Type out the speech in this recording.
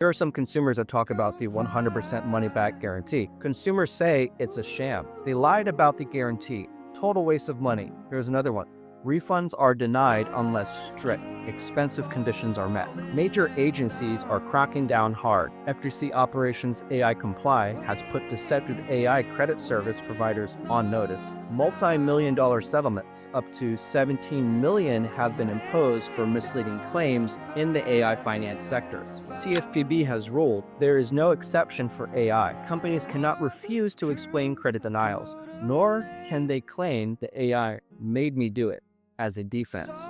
There are some consumers that talk about the 100% money-back guarantee. Consumers say it's a sham. They lied about the guarantee. Total waste of money. Here's another one. Refunds are denied unless strict, expensive conditions are met. Major agencies are cracking down hard. FTC Operations AI Comply has put deceptive AI credit service providers on notice. Multi-million-dollar settlements, up to $17 million, have been imposed for misleading claims in the AI finance sector. CFPB has ruled there is no exception for AI. Companies cannot refuse to explain credit denials, nor can they claim the AI made me do it as a defense.